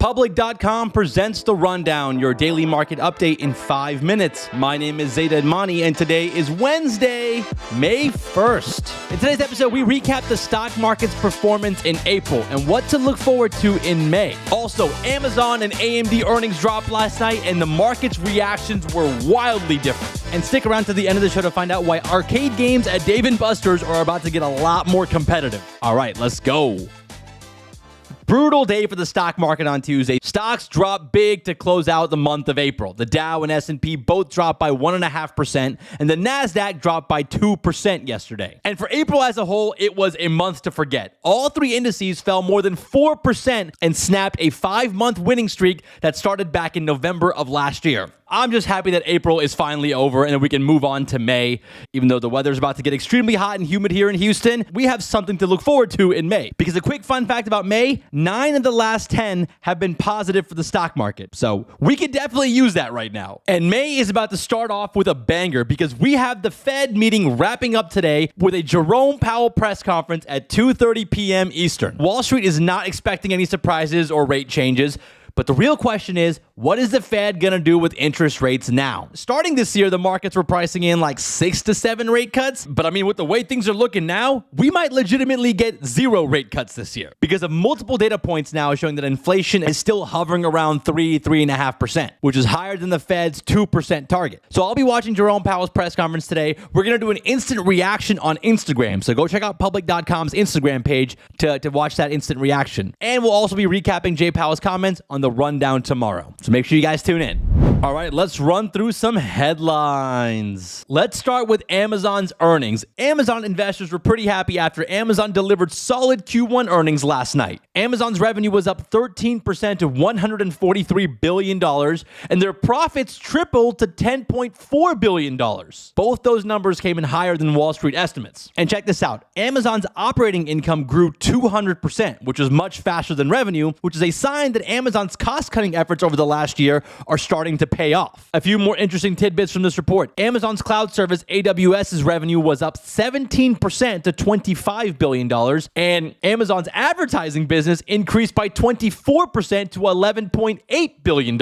Public.com presents The Rundown, your daily market update in 5 minutes. My name is Zaid Admani, and today is Wednesday, May 1st. In today's episode, we recap the stock market's performance in April and what to look forward to in May. Also, Amazon and AMD earnings dropped last night, and the market's reactions were wildly different. And stick around to the end of the show to find out why arcade games at Dave & Buster's are about to get a lot more competitive. All right, let's go. Brutal day for the stock market on Tuesday. Stocks dropped big to close out the month of April. The Dow and S&P both dropped by 1.5%, and the NASDAQ dropped by 2% yesterday. And for April as a whole, it was a month to forget. All three indices fell more than 4% and snapped a 5-month winning streak that started back in November of last year. I'm just happy that April is finally over and we can move on to May. Even though the weather's about to get extremely hot and humid here in Houston, we have something to look forward to in May. Because a quick fun fact about May, 9 of the last 10 have been positive for the stock market. So we could definitely use that right now. And May is about to start off with a banger because we have the Fed meeting wrapping up today with a Jerome Powell press conference at 2:30 p.m. Eastern. Wall Street is not expecting any surprises or rate changes. But the real question is, what is the Fed going to do with interest rates now? Starting this year, the markets were pricing in like 6 to 7 rate cuts. But I mean, with the way things are looking now, we might legitimately get 0 rate cuts this year because of multiple data points now showing that inflation is still hovering around 3.5%, which is higher than the Fed's 2% target. So I'll be watching Jerome Powell's press conference today. We're going to do an instant reaction on Instagram. So go check out public.com's Instagram page to watch that instant reaction. And we'll also be recapping Jay Powell's comments on the rundown tomorrow. So make sure you guys tune in. All right, let's run through some headlines. Let's start with Amazon's earnings. Amazon investors were pretty happy after Amazon delivered solid Q1 earnings last night. Amazon's revenue was up 13% to $143 billion, and their profits tripled to $10.4 billion. Both those numbers came in higher than Wall Street estimates. And check this out. Amazon's operating income grew 200%, which is much faster than revenue, which is a sign that Amazon's cost-cutting efforts over the last year are starting to pay off. A few more interesting tidbits from this report. Amazon's cloud service AWS's revenue was up 17% to $25 billion, and Amazon's advertising business increased by 24% to $11.8 billion.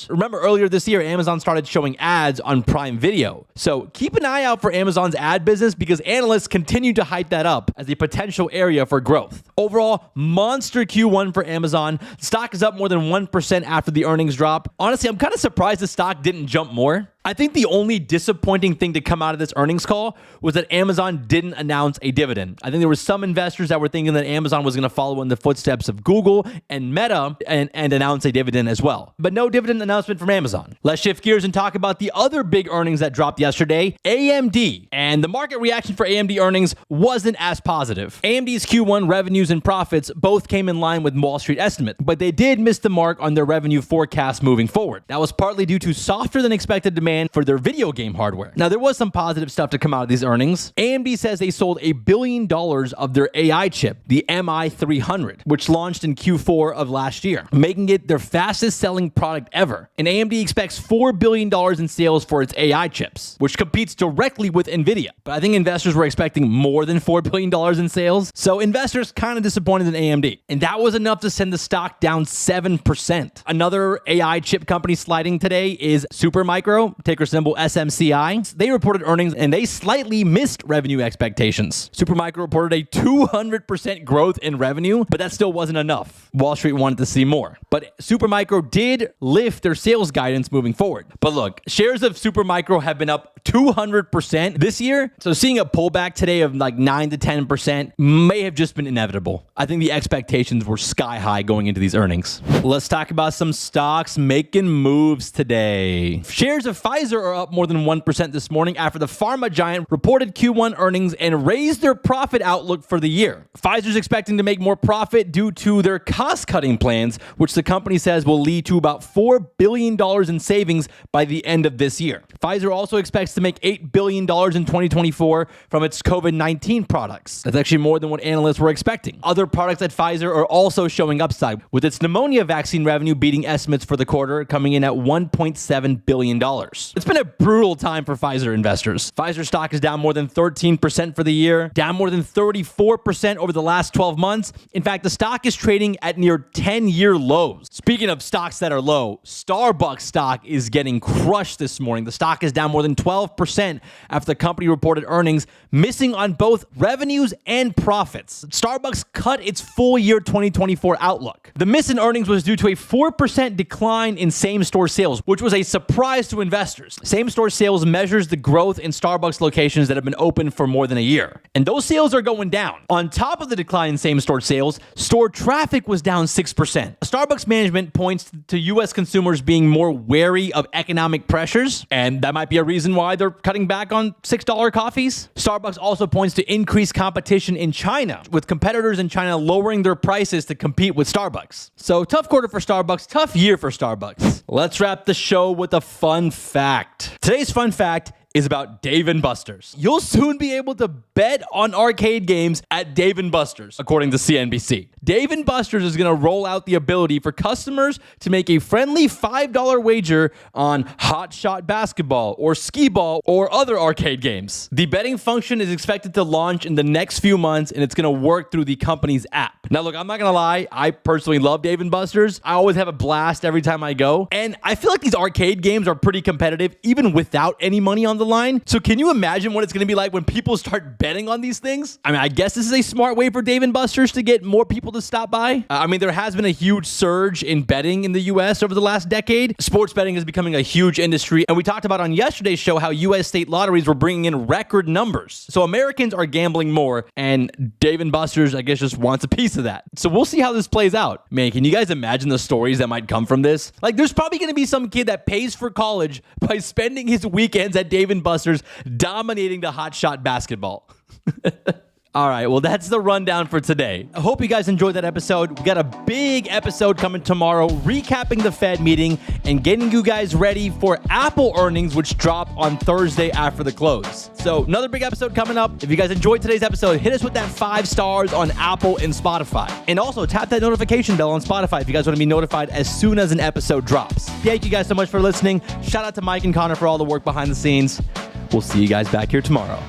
Remember earlier this year, Amazon started showing ads on Prime Video. So keep an eye out for Amazon's ad business because analysts continue to hype that up as a potential area for growth. Overall, monster Q1 for Amazon. The stock is up more than 1% after the earnings drop. Honestly, I'm kind of surprised the stock didn't jump more. I think the only disappointing thing to come out of this earnings call was that Amazon didn't announce a dividend. I think there were some investors that were thinking that Amazon was going to follow in the footsteps of Google and Meta and announce a dividend as well. But no dividend announcement from Amazon. Let's shift gears and talk about the other big earnings that dropped yesterday, AMD. And the market reaction for AMD earnings wasn't as positive. AMD's Q1 revenues and profits both came in line with Wall Street estimates, but they did miss the mark on their revenue forecast moving forward. That was partly due to softer than expected demand for their video game hardware. Now, there was some positive stuff to come out of these earnings. AMD says they sold $1 billion of their AI chip, the MI300, which launched in Q4 of last year, making it their fastest selling product ever. And AMD expects $4 billion in sales for its AI chips, which competes directly with NVIDIA. But I think investors were expecting more than $4 billion in sales. So investors kind of disappointed in AMD. And that was enough to send the stock down 7%. Another AI chip company sliding today is Supermicro, ticker symbol SMCI. They reported earnings and they slightly missed revenue expectations. Supermicro reported a 200% growth in revenue, but that still wasn't enough. Wall Street wanted to see more. But Supermicro did lift their sales guidance moving forward. But look, shares of Supermicro have been up 200% this year. So seeing a pullback today of like 9 to 10% may have just been inevitable. I think the expectations were sky high going into these earnings. Let's talk about some stocks making moves today. Shares of Pfizer are up more than 1% this morning after the pharma giant reported Q1 earnings and raised their profit outlook for the year. Pfizer's expecting to make more profit due to their cost-cutting plans, which the company says will lead to about $4 billion in savings by the end of this year. Pfizer also expects to make $8 billion in 2024 from its COVID-19 products. That's actually more than what analysts were expecting. Other products at Pfizer are also showing upside, with its pneumonia vaccine revenue beating estimates for the quarter, coming in at $1.7 billion. investors. It's been a brutal time for Pfizer investors. Pfizer stock is down more than 13% for the year, down more than 34% over the last 12 months. In fact, the stock is trading at near 10-year lows. Speaking of stocks that are low, Starbucks stock is getting crushed this morning. The stock is down more than 12% after the company reported earnings, missing on both revenues and profits. Starbucks cut its full year 2024 outlook. The miss in earnings was due to a 4% decline in same-store sales, which was a surprise to investors. Same-store sales measures the growth in Starbucks locations that have been open for more than a year. And those sales are going down. On top of the decline in same-store sales, store traffic was down 6%. Starbucks management points to U.S. consumers being more wary of economic pressures, and that might be a reason why they're cutting back on $6 coffees. Starbucks also points to increased competition in China, with competitors in China lowering their prices to compete with Starbucks. So tough quarter for Starbucks, tough year for Starbucks. Let's wrap the show with a fun fact. Today's fun fact is about Dave & Buster's. You'll soon be able to bet on arcade games at Dave & Buster's, according to CNBC. Dave & Buster's is going to roll out the ability for customers to make a friendly $5 wager on Hot Shot Basketball or Skee Ball or other arcade games. The betting function is expected to launch in the next few months, and it's going to work through the company's app. Now, look, I'm not going to lie. I personally love Dave & Buster's. I always have a blast every time I go, and I feel like these arcade games are pretty competitive, even without any money on the line. So can you imagine what it's going to be like when people start betting on these things? I mean, I guess this is a smart way for Dave & Buster's to get more people to stop by. I mean, there has been a huge surge in betting in the U.S. over the last decade. Sports betting is becoming a huge industry, and we talked about on yesterday's show how U.S. state lotteries were bringing in record numbers. So Americans are gambling more, and Dave & Buster's, I guess, just wants a piece of that. So we'll see how this plays out. Man, can you guys imagine the stories that might come from this? Like, there's probably going to be some kid that pays for college by spending his weekends at Dave & Buster's dominating the Hot Shot Basketball. All right, well, that's the rundown for today. I hope you guys enjoyed that episode. We got a big episode coming tomorrow, recapping the Fed meeting and getting you guys ready for Apple earnings, which drop on Thursday after the close. So another big episode coming up. If you guys enjoyed today's episode, hit us with that 5 stars on Apple and Spotify. And also tap that notification bell on Spotify if you guys want to be notified as soon as an episode drops. Thank you guys so much for listening. Shout out to Mike and Connor for all the work behind the scenes. We'll see you guys back here tomorrow.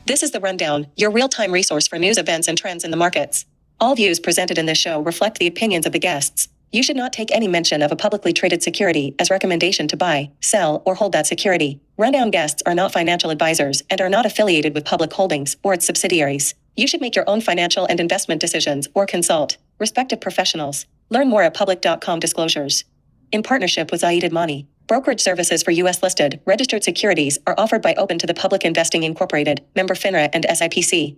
This is The Rundown, your real-time resource for news, events, and trends in the markets. All views presented in this show reflect the opinions of the guests. You should not take any mention of a publicly traded security as recommendation to buy, sell, or hold that security. Rundown guests are not financial advisors and are not affiliated with Public Holdings or its subsidiaries. You should make your own financial and investment decisions or consult respective professionals. Learn more at public.com disclosures. In partnership with Zaid Admani, brokerage services for U.S.-listed, registered securities are offered by Open to the Public Investing Incorporated, member FINRA and SIPC.